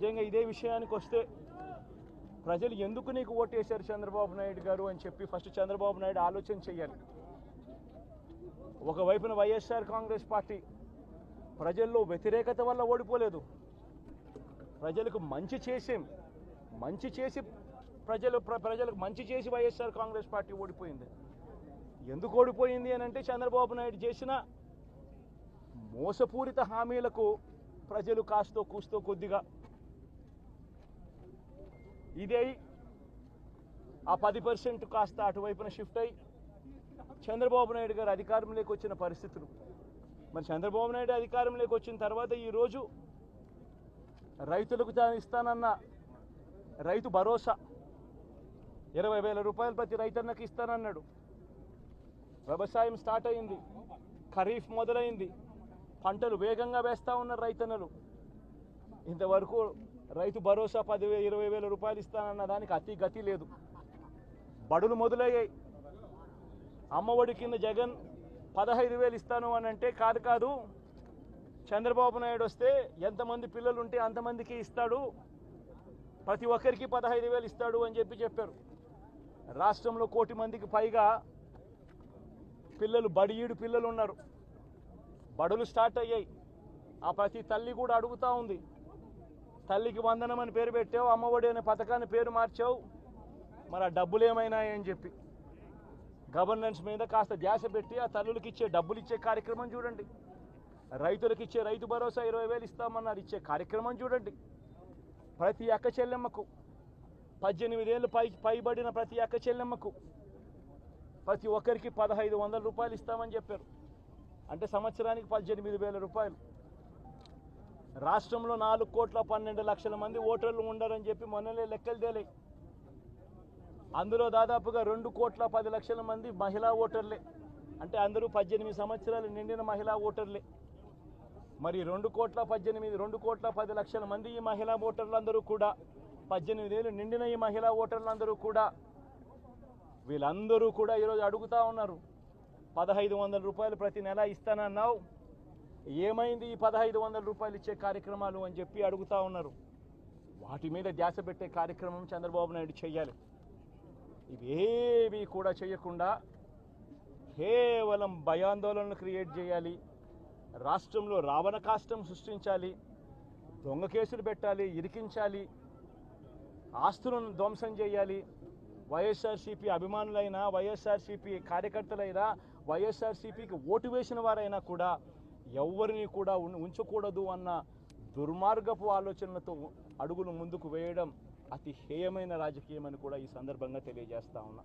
నిజంగా ఇదే విషయానికి వస్తే ప్రజలు ఎందుకు నీకు ఓటేశారు చంద్రబాబు నాయుడు గారు అని చెప్పి ఫస్ట్ చంద్రబాబు నాయుడు ఆలోచన చేయాలి. ఒకవైపున వైఎస్ఆర్ కాంగ్రెస్ పార్టీ ప్రజల్లో వ్యతిరేకత వల్ల ఓడిపోలేదు, ప్రజలకు మంచి చేసి ప్రజలకు మంచి చేసి వైఎస్ఆర్ కాంగ్రెస్ పార్టీ ఓడిపోయింది. ఎందుకు ఓడిపోయింది అని అంటే చంద్రబాబు నాయుడు చేసిన మోసపూరిత హామీలకు ప్రజలు కాస్తో కూస్తో కొద్దిగా ఇదే ఆ 10% కాస్త అటువైపున షిఫ్ట్ అయ్యి చంద్రబాబు నాయుడు గారు అధికారంలోకి వచ్చిన పరిస్థితులు. మరి చంద్రబాబు నాయుడు అధికారంలోకి వచ్చిన తర్వాత ఈరోజు రైతులకు తాను ఇస్తానన్న రైతు భరోసా 20,000 రూపాయలు ప్రతి రైతన్నకి ఇస్తానన్నాడు. వ్యవసాయం స్టార్ట్ అయింది, ఖరీఫ్ మొదలైంది, పంటలు వేగంగా వేస్తూ ఉన్నారు రైతన్నలు. ఇంతవరకు రైతు భరోసా 10,000-20,000 రూపాయలు ఇస్తానన్న దానికి అతి గతి లేదు. బడులు మొదలయ్యాయి. అమ్మఒడి కింద జగన్ 15,000 ఇస్తాను అని అంటే కాదు చంద్రబాబు నాయుడు వస్తే ఎంతమంది పిల్లలు ఉంటే అంతమందికి ఇస్తాడు, ప్రతి ఒక్కరికి 15,000 ఇస్తాడు అని చెప్పారు. రాష్ట్రంలో 1 కోటి మందికి పైగా పిల్లలు బడియీడు పిల్లలు ఉన్నారు. బడులు స్టార్ట్ అయ్యాయి. ఆ ప్రతి తల్లి కూడా అడుగుతూ ఉంది, తల్లికి వందనం అని పేరు పెట్టావు, అమ్మఒడి అనే పథకాన్ని పేరు మార్చావు, మరి ఆ డబ్బులు ఏమైనాయని చెప్పి గవర్నెన్స్ మీద కాస్త ధ్యాస పెట్టి ఆ తల్లులకు ఇచ్చే డబ్బులు ఇచ్చే కార్యక్రమం చూడండి. రైతులకు ఇచ్చే రైతు భరోసా 20,000 ఇస్తామన్నారు, ఇచ్చే కార్యక్రమం చూడండి. ప్రతి అక్క చెల్లెమ్మకు 18 ఏళ్ళు పైబడిన ప్రతి అక్క చెల్లెమ్మకు ప్రతి ఒక్కరికి 1,500 రూపాయలు ఇస్తామని చెప్పారు. అంటే సంవత్సరానికి 18,000 రూపాయలు. రాష్ట్రంలో 4,12,00,000 మంది ఓటర్లు ఉండరని చెప్పి మొన్నలే లెక్కలు తేలాయి. అందులో దాదాపుగా 2,10,00,000 మంది మహిళా ఓటర్లే. అంటే అందరూ 18 సంవత్సరాలు నిండిన మహిళా ఓటర్లే. మరి 2,10,00,000 మంది ఈ మహిళా ఓటర్లందరూ కూడా 18 ఏళ్ళు నిండిన ఈ మహిళా ఓటర్లందరూ కూడా వీళ్ళందరూ కూడా ఈరోజు అడుగుతూ ఉన్నారు, 1,500 రూపాయలు ప్రతి నెల ఇస్తానన్నావు, ఏమైంది ఈ 1,500 రూపాయలు ఇచ్చే కార్యక్రమాలు అని చెప్పి అడుగుతూ ఉన్నారు. వాటి మీద ధ్యాస పెట్టే కార్యక్రమం చంద్రబాబు నాయుడు చేయాలి. ఇవేవి కూడా చేయకుండా కేవలం భయాందోళనలు క్రియేట్ చేయాలి, రాష్ట్రంలో రావణ కాష్టం సృష్టించాలి, దొంగ కేసులు పెట్టాలి, ఇరికించాలి, ఆస్తులను ధ్వంసం చేయాలి. వైఎస్ఆర్సీపీ అభిమానులైనా, వైఎస్ఆర్సీపీ కార్యకర్తలైనా, వైఎస్ఆర్సీపీకి ఓటు వేసిన వారైనా కూడా ఎవరిని కూడా ఉంచకూడదు అన్న దుర్మార్గపు ఆలోచనలతో అడుగులు ముందుకు వేయడం అతి హేయమైన రాజకీయం అని కూడా ఈ సందర్భంగా తెలియజేస్తా ఉన్నా.